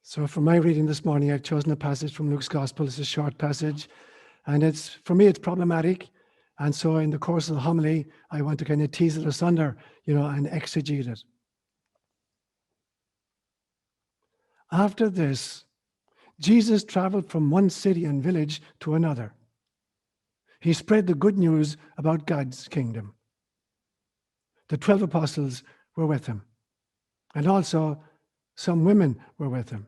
So for my reading this morning, I've chosen a passage from Luke's Gospel. It's a short passage, and for me, it's problematic. And so in the course of the homily, I want to kind of tease it asunder, and exegete it. After this, Jesus traveled from one city and village to another. He spread the good news about God's kingdom. The 12 apostles were with him, and also some women were with him.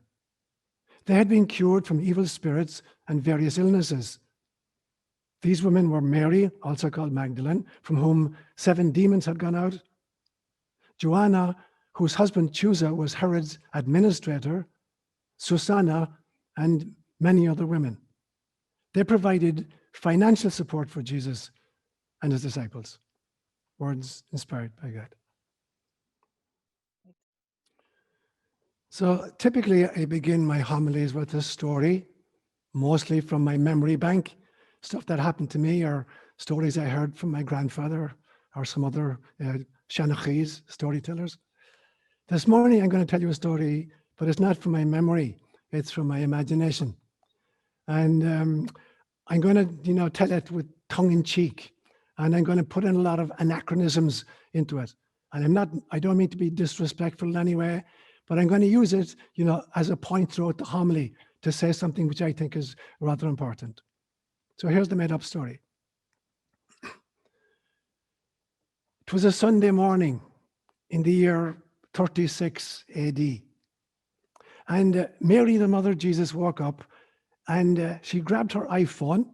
They had been cured from evil spirits and various illnesses. These women were Mary, also called Magdalene, from whom 7 demons had gone out; Joanna, whose husband Chusa was Herod's administrator; Susanna, and many other women. They provided financial support for Jesus and his disciples. Words inspired by God. So typically I begin my homilies with a story, mostly from my memory bank, stuff that happened to me or stories I heard from my grandfather or some other Shanachis, storytellers. This morning I'm going to tell you a story, but it's not from my memory, it's from my imagination. And I'm going to tell it with tongue-in-cheek, and I'm going to put in a lot of anachronisms into it. And I don't mean to be disrespectful in any way, but I'm going to use it, as a point throughout the homily to say something which I think is rather important. So here's the made-up story. It was a Sunday morning in the year 36 AD. And Mary, the mother of Jesus, woke up and she grabbed her iPhone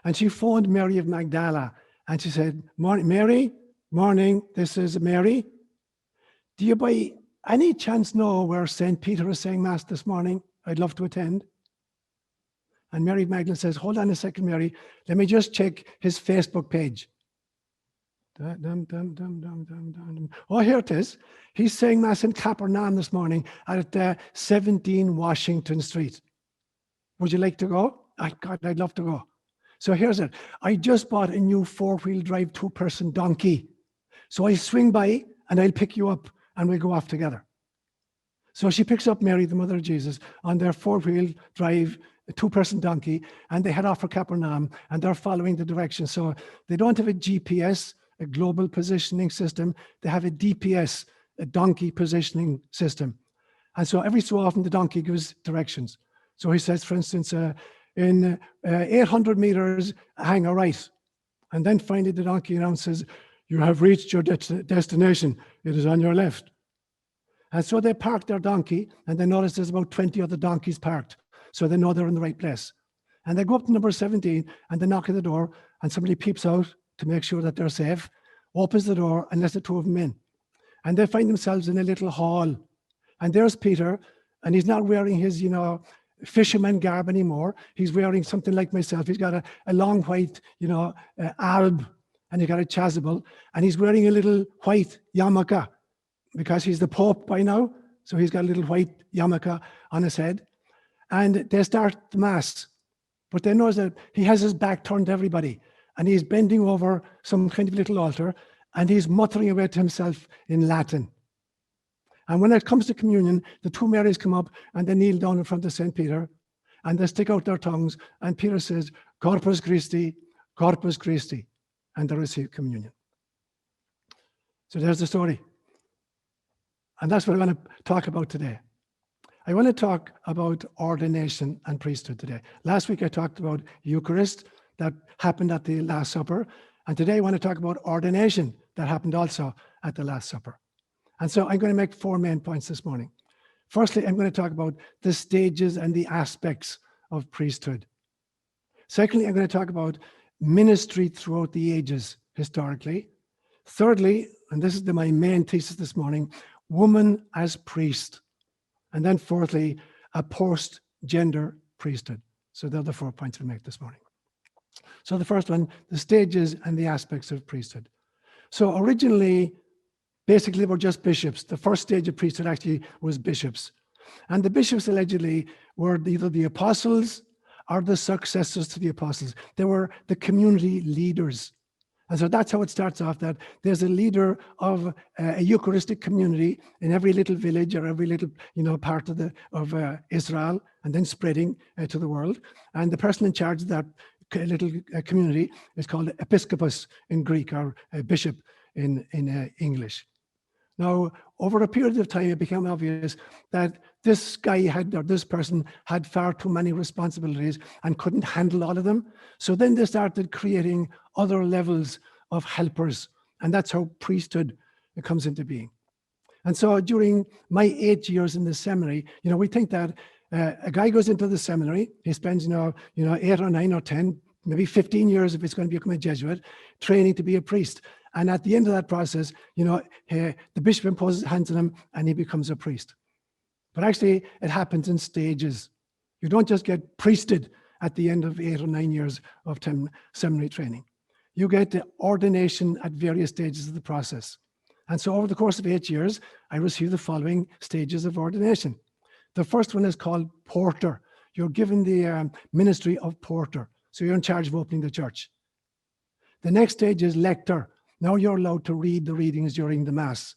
and she phoned Mary of Magdala and she said, Mary, morning, this is Mary. Do you by any chance know where St. Peter is saying Mass this morning? I'd love to attend. And Mary of Magdalene says, hold on a second, Mary. Let me just check his Facebook page. Oh, here it is. He's saying Mass in Capernaum this morning at 17 Washington Street. Would you like to go? God, I'd love to go. So here's it. I just bought a new 4-wheel drive 2-person donkey. So I swing by and I'll pick you up and we'll go off together. So she picks up Mary, the mother of Jesus, on their 4-wheel drive 2-person donkey, and they head off for Capernaum, and they're following the directions. So they don't have a GPS, a global positioning system. They have a DPS, a donkey positioning system. And so every so often the donkey gives directions. So he says, for instance, in 800 meters, hang a right. And then finally the donkey announces, you have reached your destination. It is on your left. And so they park their donkey, and they notice there's about 20 other donkeys parked. So they know they're in the right place. And they go up to number 17, and they knock at the door, and somebody peeps out to make sure that they're safe, opens the door, and lets the 2 of them in. And they find themselves in a little hall. And there's Peter, and he's not wearing his, fisherman garb anymore. He's wearing something like myself. He's got a long white, alb, and he's got a chasuble, and he's wearing a little white yarmulke because he's the Pope by now. So he's got a little white yarmulke on his head. And they start the Mass, but they notice that he has his back turned to everybody, and he's bending over some kind of little altar, and he's muttering away to himself in Latin. And when it comes to communion, the 2 Marys come up and they kneel down in front of St. Peter, and they stick out their tongues, and Peter says, Corpus Christi, and they receive communion. So there's the story. And that's what I want to talk about today. I want to talk about ordination and priesthood today. Last week I talked about Eucharist that happened at the Last Supper. And today I want to talk about ordination that happened also at the Last Supper. And so I'm going to make 4 main points this morning. Firstly, I'm going to talk about the stages and the aspects of priesthood. Secondly, I'm going to talk about ministry throughout the ages historically. Thirdly, and this is my main thesis this morning, woman as priest. And then fourthly, a post-gender priesthood. So they're the 4 points I'll make this morning. So the first one, the stages and the aspects of priesthood. So originally, basically, were just bishops. The first stage of priesthood actually was bishops. And the bishops allegedly were either the apostles or the successors to the apostles. They were the community leaders. And so that's how it starts off, that there's a leader of a Eucharistic community in every little village or every little, part of Israel, and then spreading to the world. And the person in charge of that little community is called episcopos in Greek, or a bishop in English. Now, over a period of time, it became obvious that this person had far too many responsibilities and couldn't handle all of them. So then they started creating other levels of helpers, and that's how priesthood comes into being. And so during my 8 years in the seminary, we think that a guy goes into the seminary, he spends, 8 or 9 or 10, maybe 15 years if it's going to become a Jesuit, training to be a priest. And at the end of that process, the bishop imposes hands on him and he becomes a priest. But actually, it happens in stages. You don't just get priested at the end of 8 or 9 years of seminary training. You get the ordination at various stages of the process. And so over the course of 8 years, I received the following stages of ordination. The first one is called porter. You're given the ministry of porter. So you're in charge of opening the church. The next stage is lector. Now you're allowed to read the readings during the Mass.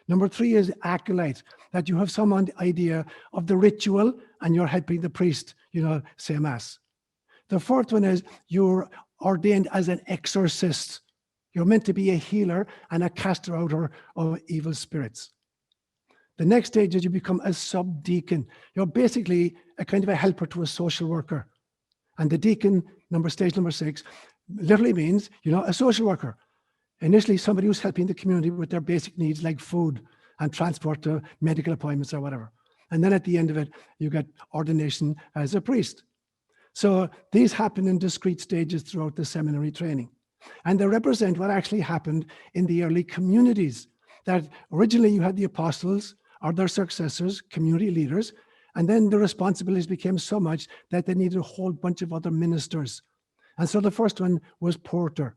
Number 3 is acolyte, that you have some idea of the ritual and you're helping the priest, say Mass. The fourth one is you're ordained as an exorcist. You're meant to be a healer and a caster out of evil spirits. The next stage is you become a subdeacon. You're basically a kind of a helper to a social worker. And the deacon, stage number 6, literally means, a social worker. Initially, somebody who's helping the community with their basic needs like food and transport to medical appointments or whatever. And then at the end of it, you get ordination as a priest. So these happen in discrete stages throughout the seminary training. And they represent what actually happened in the early communities. That originally you had the apostles or their successors, community leaders, and then the responsibilities became so much that they needed a whole bunch of other ministers. And so the first one was porter,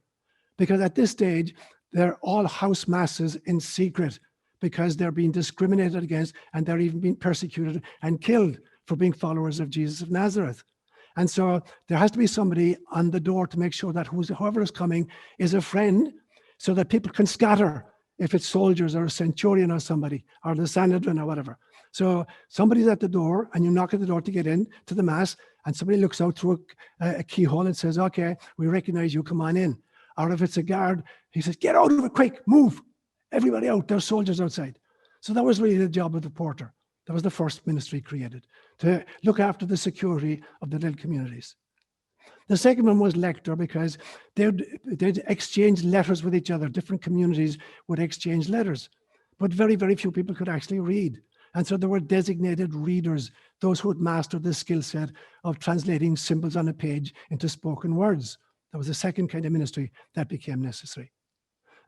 because at this stage, they're all house masses in secret because they're being discriminated against and they're even being persecuted and killed for being followers of Jesus of Nazareth. And so there has to be somebody on the door to make sure that whoever is coming is a friend, so that people can scatter if it's soldiers or a centurion or somebody, or the Sanhedrin or whatever. So somebody's at the door and you knock at the door to get in to the Mass, and somebody looks out through a keyhole and says, okay, we recognize you, come on in. Or if it's a guard, he says, get out of it quick, move. Everybody out, there's soldiers outside. So that was really the job of the porter. That was the first ministry created, to look after the security of the little communities. The second one was lector, because they'd exchange letters with each other. Different communities would exchange letters, but very, very few people could actually read. And so there were designated readers, those who had mastered the skill set of translating symbols on a page into spoken words. That was the second kind of ministry that became necessary.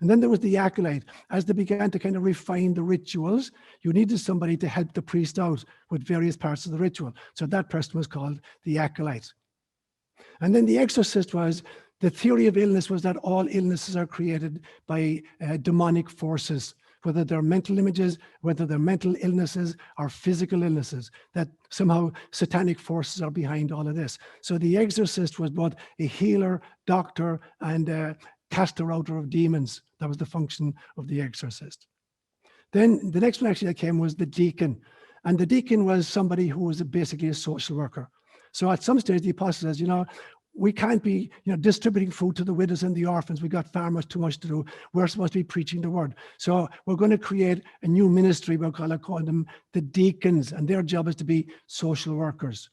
And then there was the acolyte. As they began to kind of refine the rituals, you needed somebody to help the priest out with various parts of the ritual. So that person was called the acolyte. And then the exorcist was, the theory of illness was that all illnesses are created by demonic forces, whether they're mental images, whether they're mental illnesses or physical illnesses, that somehow satanic forces are behind all of this. So the exorcist was both a healer, doctor, and a caster outer of demons. That was the function of the exorcist. Then the next one actually that came was the deacon. And the deacon was somebody who was basically a social worker. So at some stage, the apostle says, we can't be, distributing food to the widows and the orphans. We got far too much to do. We're supposed to be preaching the word. So we're going to create a new ministry. We'll call them the deacons, and their job is to be social workers.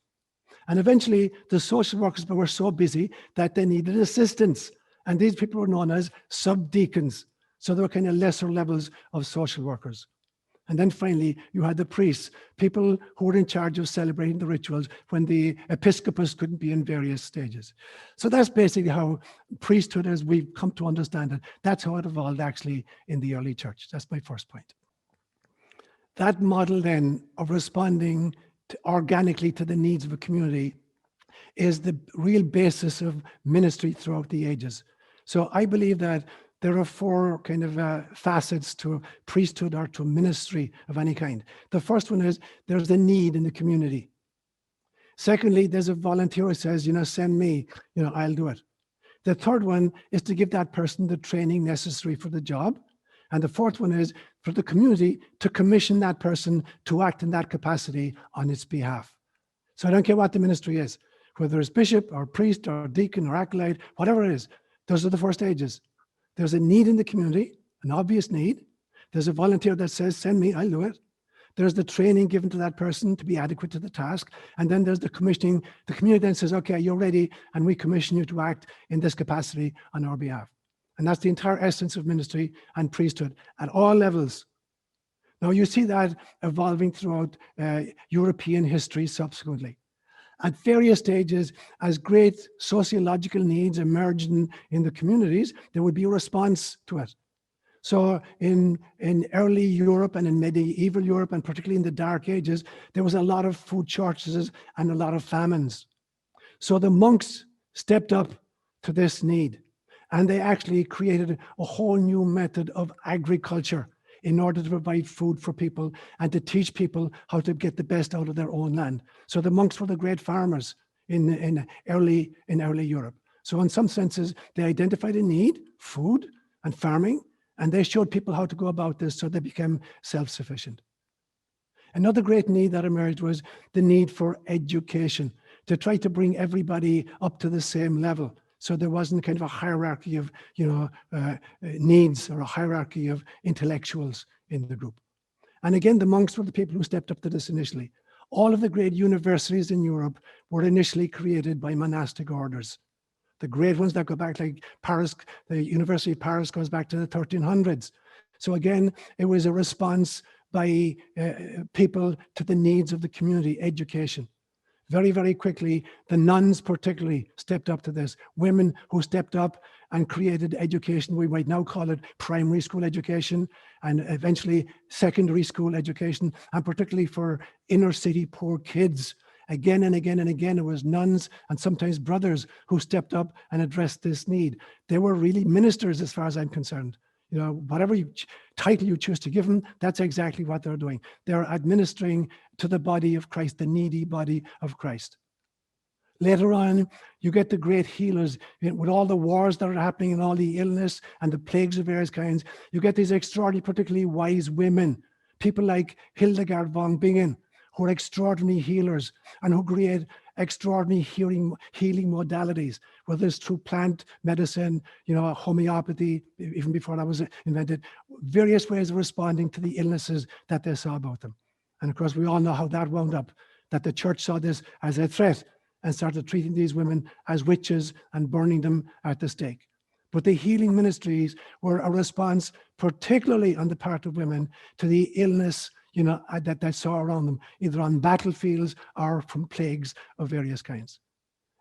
And eventually, the social workers were so busy that they needed assistance. And these people were known as subdeacons. So they were kind of lesser levels of social workers. And then finally, you had the priests, people who were in charge of celebrating the rituals when the episcopos couldn't be in various stages. So that's basically how priesthood, as we've come to understand it, that's how it evolved actually in the early church. That's my first point. That model then of responding organically to the needs of a community is the real basis of ministry throughout the ages. So I believe that there are 4 kind of facets to priesthood or to ministry of any kind. The first one is there's a need in the community. Secondly, there's a volunteer who says, send me, I'll do it. The third one is to give that person the training necessary for the job. And the fourth one is for the community to commission that person to act in that capacity on its behalf. So I don't care what the ministry is, whether it's bishop or priest or deacon or acolyte, whatever it is, those are the four stages. There's a need in the community, an obvious need. There's a volunteer that says, send me, I'll do it. There's the training given to that person to be adequate to the task. And then there's the commissioning. The community then says, okay, you're ready, and we commission you to act in this capacity on our behalf. And that's the entire essence of ministry and priesthood at all levels. Now you see that evolving throughout European history subsequently. At various stages, as great sociological needs emerged in the communities, there would be a response to it. So in early Europe and in medieval Europe, and particularly in the Dark Ages, there was a lot of food shortages and a lot of famines. So the monks stepped up to this need, and they actually created a whole new method of agriculture in order to provide food for people and to teach people how to get the best out of their own land. So the monks were the great farmers in early Europe. So in some senses, they identified a need, food and farming, and they showed people how to go about this so they became self-sufficient. Another great need that emerged was the need for education, to try to bring everybody up to the same level. So there wasn't kind of a hierarchy of needs or a hierarchy of intellectuals in the group. And again, the monks were the people who stepped up to this initially. All of the great universities in Europe were initially created by monastic orders. The great ones that go back, like Paris, the University of Paris goes back to the 1300s. So again, it was a response by people to the needs of the community, education. Very, very quickly, the nuns particularly stepped up to this. Women who stepped up and created education, we might now call it primary school education, and eventually secondary school education, and particularly for inner city poor kids. Again and again and again, it was nuns and sometimes brothers who stepped up and addressed this need. They were really ministers as far as I'm concerned. You know, whatever title you choose to give them, that's exactly what they're doing. They're administering to the body of Christ, the needy body of Christ. Later on, you get the great healers with all the wars that are happening and all the illness and the plagues of various kinds. You get these extraordinary, particularly wise women, people like Hildegard von Bingen, who are extraordinary healers and who create extraordinary healing modalities, whether it's through plant medicine, homeopathy, even before that was invented, various ways of responding to the illnesses that they saw about them. And of course, we all know how that wound up, that the church saw this as a threat and started treating these women as witches and burning them at the stake. But the healing ministries were a response, particularly on the part of women, to the illness that they saw around them, either on battlefields or from plagues of various kinds.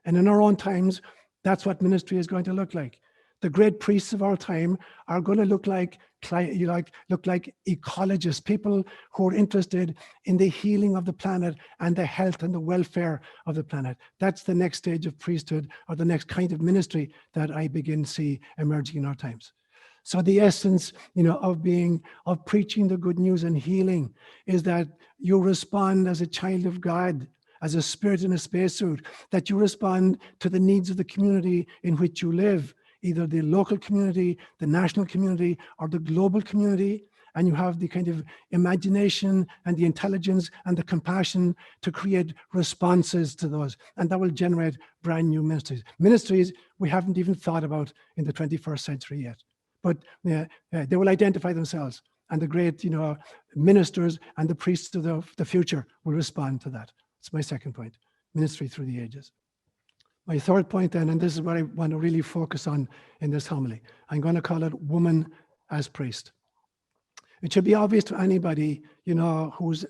And in our own times, that's what ministry is going to look like. The great priests of our time are going to look like ecologists, people who are interested in the healing of the planet and the health and the welfare of the planet. That's the next stage of priesthood, or the next kind of ministry that I begin to see emerging in our times. So the essence, of preaching the good news and healing is that you respond as a child of God, as a spirit in a spacesuit, that you respond to the needs of the community in which you live, either the local community, the national community, or the global community, and you have the kind of imagination and the intelligence and the compassion to create responses to those, and that will generate brand new ministries. Ministries we haven't even thought about in the 21st century yet. But they will identify themselves, and the great, ministers and the priests of the future will respond to that. That's my second point, ministry through the ages. My third point then, and this is what I want to really focus on in this homily, I'm going to call it woman as priest. It should be obvious to anybody, who's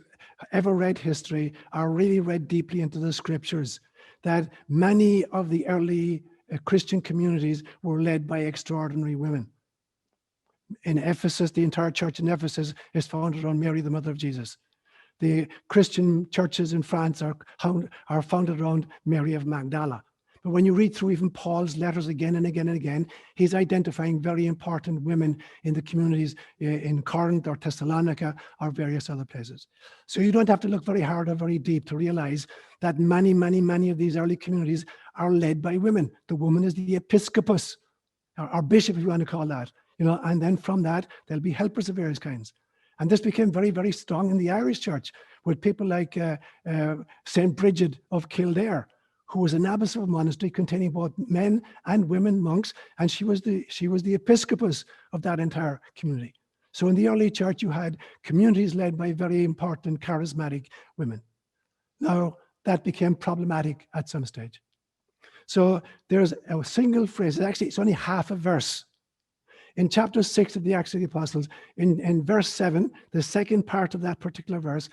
ever read history or really read deeply into the scriptures, that many of the early Christian communities were led by extraordinary women. In Ephesus, the entire church in Ephesus is founded on Mary, the mother of Jesus. The Christian churches in France are founded around Mary of Magdala. But when you read through even Paul's letters again and again and again, he's identifying very important women in the communities in Corinth or Thessalonica or various other places. So you don't have to look very hard or very deep to realize that many, many, many of these early communities are led by women. The woman is the episcopus, or bishop, if you want to call that, and then from that, there'll be helpers of various kinds. And this became very, very strong in the Irish church with people like St. Bridget of Kildare, who was an abbess of a monastery containing both men and women monks, and she was the episcopus of that entire community. So in the early church, you had communities led by very important charismatic women. Now, that became problematic at some stage. So there's a single phrase, actually it's only half a verse. In chapter 6 of the Acts of the Apostles, in verse 7, the second part of that particular verse,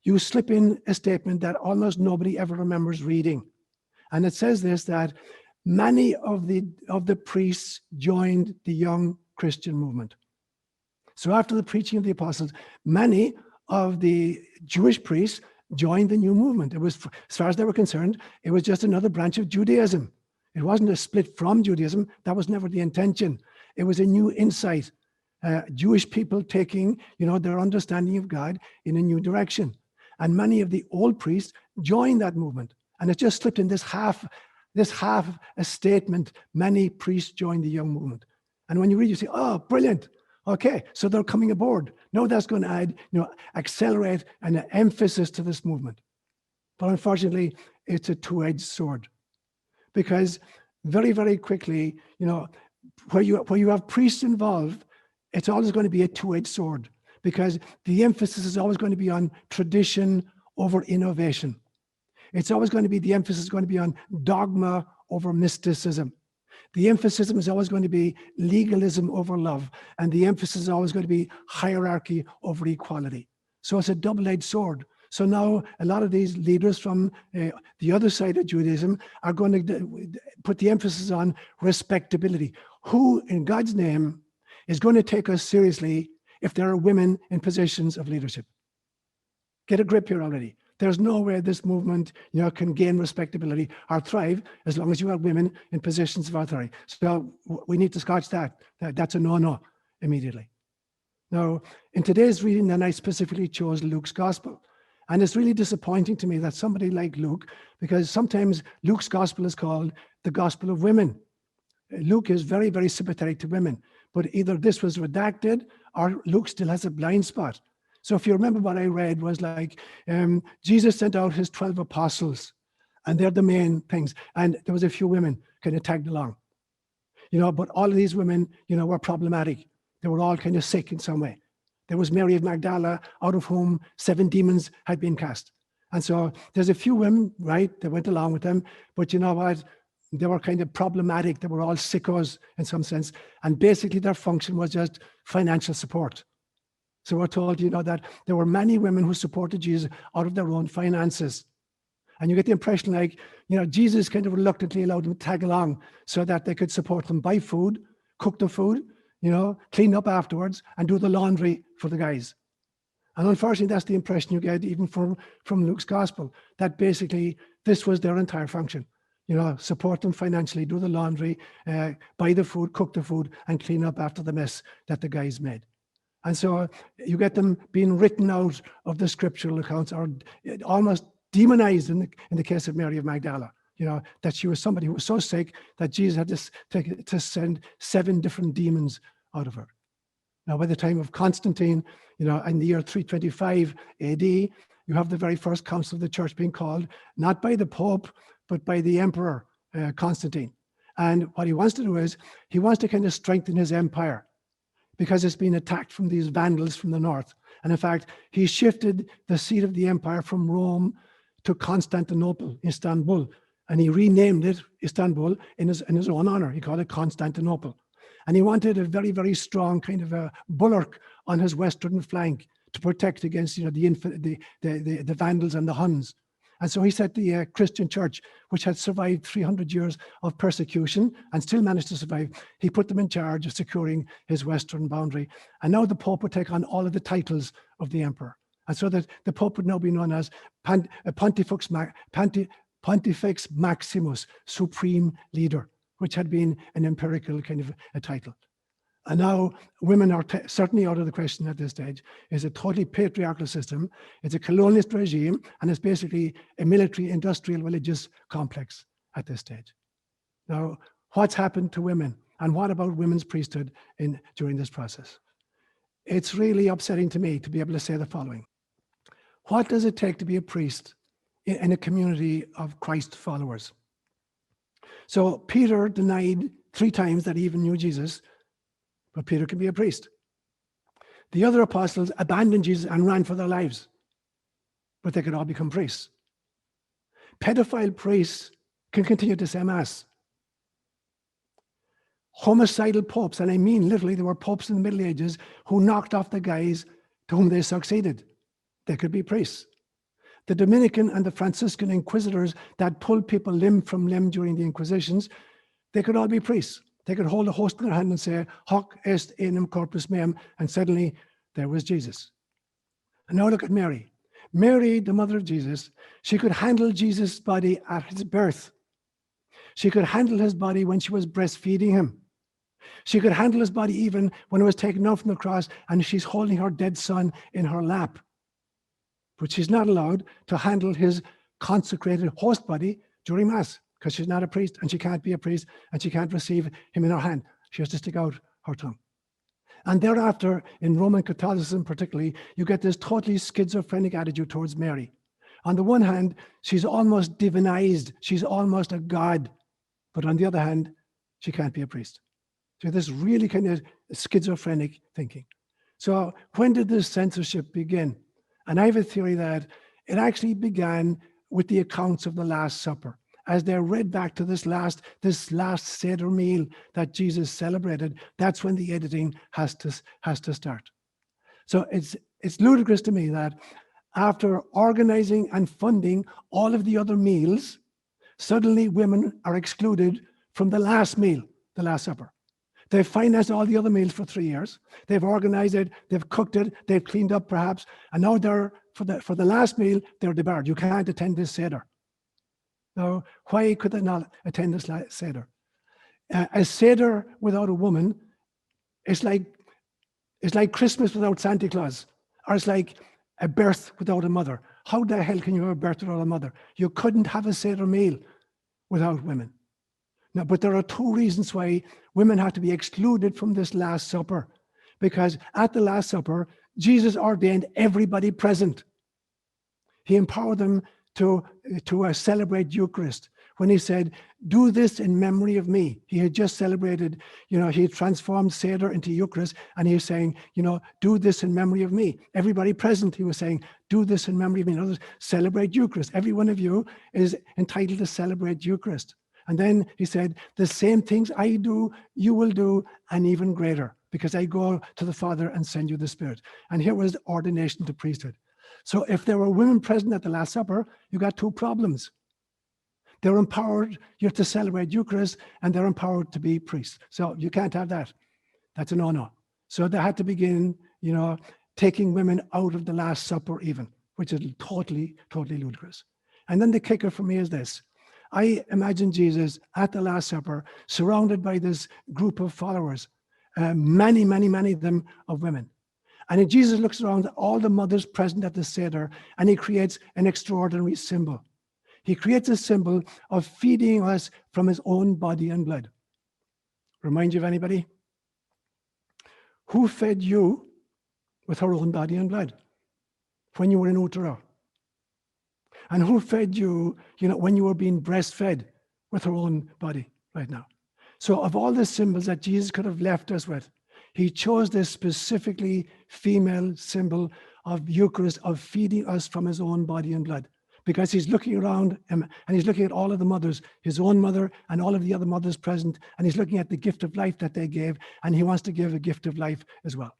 you slip in a statement that almost nobody ever remembers reading. And it says this, that many of the priests joined the young Christian movement. So after the preaching of the apostles, many of the Jewish priests joined the new movement. It was, as far as they were concerned, it was just another branch of Judaism. It wasn't a split from Judaism. That was never the intention. It was a new insight. Jewish people taking, their understanding of God in a new direction. And many of the old priests joined that movement. And it just slipped in this half a statement. Many priests joined the young movement. And when you read, you say, oh, brilliant. Okay, so they're coming aboard. Now that's going to add, accelerate an emphasis to this movement. But unfortunately, it's a two-edged sword. Because very, very quickly, where you have priests involved, it's always going to be a two-edged sword. Because the emphasis is always going to be on tradition over innovation. It's always going to be, the emphasis is going to be on dogma over mysticism. The emphasis is always going to be legalism over love. And the emphasis is always going to be hierarchy over equality. So it's a double-edged sword. So now a lot of these leaders from the other side of Judaism are going to put the emphasis on respectability. Who, in God's name, is going to take us seriously if there are women in positions of leadership? Get a grip here already. There's no way this movement, can gain respectability or thrive as long as you have women in positions of authority. So we need to scotch that. That's a no-no immediately. Now, in today's reading, then I specifically chose Luke's gospel. And it's really disappointing to me that somebody like Luke, because sometimes Luke's gospel is called the gospel of women. Luke is very, very sympathetic to women, but either this was redacted or Luke still has a blind spot. So if you remember what I read was like, Jesus sent out his 12 apostles, and they're the main things. And there was a few women kind of tagged along, but all of these women, were problematic. They were all kind of sick in some way. There was Mary of Magdala, out of whom 7 demons had been cast. And so there's a few women, right, that went along with them, but you know what? They were kind of problematic. They were all sickos in some sense. And basically their function was just financial support. So we're told, that there were many women who supported Jesus out of their own finances. And you get the impression like, Jesus kind of reluctantly allowed them to tag along so that they could support them, buy food, cook the food, clean up afterwards and do the laundry for the guys. And unfortunately, that's the impression you get even from Luke's gospel, that basically this was their entire function. Support them financially, do the laundry, buy the food, cook the food, and clean up after the mess that the guys made. And so you get them being written out of the scriptural accounts, or almost demonized in the case of Mary of Magdala, that she was somebody who was so sick that Jesus had to send 7 different demons out of her. Now, by the time of Constantine, in the year 325 AD, you have the very first council of the church being called, not by the Pope, but by the Emperor Constantine. And what he wants to do is, he wants to kind of strengthen his empire, because it's been attacked from these Vandals from the north. And in fact, he shifted the seat of the empire from Rome to Constantinople, Istanbul. And he renamed it Istanbul in his own honor. He called it Constantinople. And he wanted a very, very strong kind of a bulwark on his western flank to protect against, the Vandals and the Huns. And so he set the Christian church, which had survived 300 years of persecution and still managed to survive. He put them in charge of securing his western boundary. And now the Pope would take on all of the titles of the emperor. And so that the Pope would now be known as Pontifex Maximus, Supreme Leader, which had been an empirical kind of a title. And now women are certainly out of the question at this stage. It's a totally patriarchal system. It's a colonialist regime, and it's basically a military, industrial, religious complex. at this stage. Now, what's happened to women? And what about women's priesthood during this process? It's really upsetting to me to be able to say the following. What does it take to be a priest in a community of Christ followers? So Peter denied 3 times that he even knew Jesus, but Peter can be a priest. The other apostles abandoned Jesus and ran for their lives, but they could all become priests. Pedophile priests can continue to say mass. Homicidal popes, and I mean literally, there were popes in the Middle Ages who knocked off the guys to whom they succeeded. They could be priests. The Dominican and the Franciscan inquisitors that pulled people limb from limb during the Inquisitions, they could all be priests. They could hold a host in their hand and say, Hoc est enim corpus meum, and suddenly there was Jesus. And now look at Mary. Mary, the mother of Jesus, she could handle Jesus' body at his birth. She could handle his body when she was breastfeeding him. She could handle his body even when it was taken off from the cross and she's holding her dead son in her lap. But she's not allowed to handle his consecrated host body during Mass because she's not a priest and she can't be a priest and she can't receive him in her hand. She has to stick out her tongue. And thereafter, in Roman Catholicism particularly, you get this totally schizophrenic attitude towards Mary. On the one hand, she's almost divinized. She's almost a god. But on the other hand, she can't be a priest. So this really kind of schizophrenic thinking. So when did this censorship begin? And I have a theory that it actually began with the accounts of the Last Supper. As they're read back to this last Seder Meal that Jesus celebrated, that's when the editing has to start. So it's ludicrous to me that after organizing and funding all of the other meals, suddenly women are excluded from the last meal, the Last Supper. They've financed all the other meals for 3 years. They've organized it, they've cooked it, they've cleaned up perhaps, and now they're for the last meal, they're debarred. You can't attend this Seder. Now, why could they not attend this Seder? A Seder without a woman is like Christmas without Santa Claus, or it's like a birth without a mother. How the hell can you have a birth without a mother? You couldn't have a Seder meal without women. Now, but there are 2 reasons why women have to be excluded from this Last Supper. Because at the Last Supper, Jesus ordained everybody present. He empowered them to celebrate Eucharist. When he said, do this in memory of me. He had just celebrated, he had transformed Seder into Eucharist, and he was saying, do this in memory of me. Everybody present, he was saying, do this in memory of me. In other words, celebrate Eucharist. Every one of you is entitled to celebrate Eucharist. And then he said, the same things I do, you will do, and even greater, because I go to the Father and send you the Spirit. And here was ordination to priesthood. So if there were women present at the Last Supper, you got 2 problems. They're empowered, you have to celebrate Eucharist, and they're empowered to be priests. So you can't have that. That's a no-no. So they had to begin, taking women out of the Last Supper even, which is totally, totally ludicrous. And then the kicker for me is this. I imagine Jesus at the Last Supper, surrounded by this group of followers, many, many, many of them of women. And then Jesus looks around at all the mothers present at the Seder, and he creates an extraordinary symbol. He creates a symbol of feeding us from his own body and blood. Remind you of anybody? Who fed you with her own body and blood when you were in utero? And who fed you, when you were being breastfed with her own body right now? So of all the symbols that Jesus could have left us with, he chose this specifically female symbol of Eucharist, of feeding us from his own body and blood. Because he's looking around and he's looking at all of the mothers, his own mother and all of the other mothers present, and he's looking at the gift of life that they gave, and he wants to give a gift of life as well.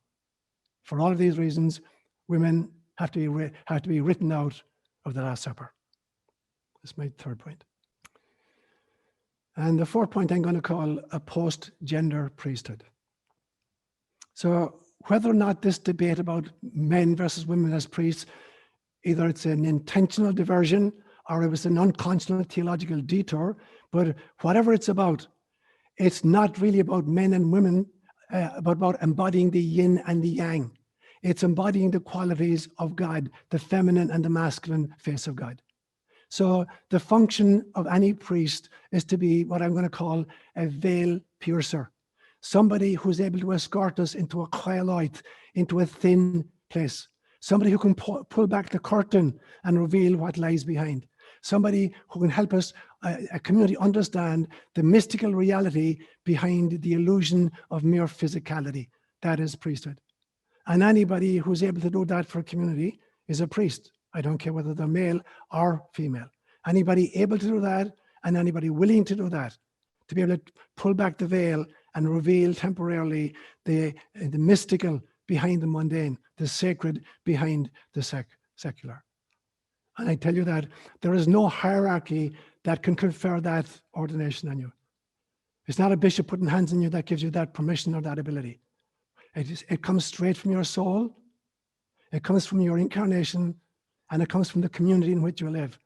For all of these reasons, women have to be written out of the Last Supper. That's my 3rd point. And the 4th point I'm going to call a post-gender priesthood. So whether or not this debate about men versus women as priests, either it's an intentional diversion or it was an unconscionable theological detour, but whatever it's about, it's not really about men and women, about embodying the yin and the yang. It's embodying the qualities of God, the feminine and the masculine face of God. So the function of any priest is to be what I'm going to call a veil piercer. Somebody who's able to escort us into a chayaloit, into a thin place. Somebody who can pull back the curtain and reveal what lies behind. Somebody who can help us, a community, understand the mystical reality behind the illusion of mere physicality. That is priesthood. And anybody who's able to do that for a community is a priest. I don't care whether they're male or female. Anybody able to do that and anybody willing to do that, to be able to pull back the veil and reveal temporarily the mystical behind the mundane, the sacred behind the secular. And I tell you that there is no hierarchy that can confer that ordination on you. It's not a bishop putting hands on you that gives you that permission or that ability. It comes straight from your soul, it comes from your incarnation, and it comes from the community in which you live.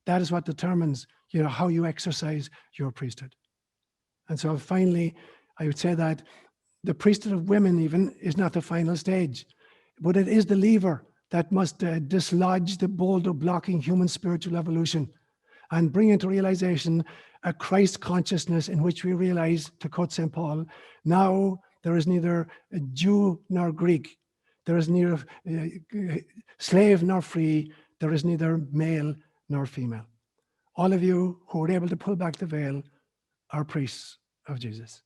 That is what determines, how you exercise your priesthood. And so finally, I would say that the priesthood of women even is not the final stage, but it is the lever that must dislodge the boulder blocking human spiritual evolution and bring into realization a Christ consciousness in which we realize, to quote St. Paul, now there is neither a Jew nor Greek, there is neither slave nor free, there is neither male nor female. All of you who are able to pull back the veil are priests of Jesus.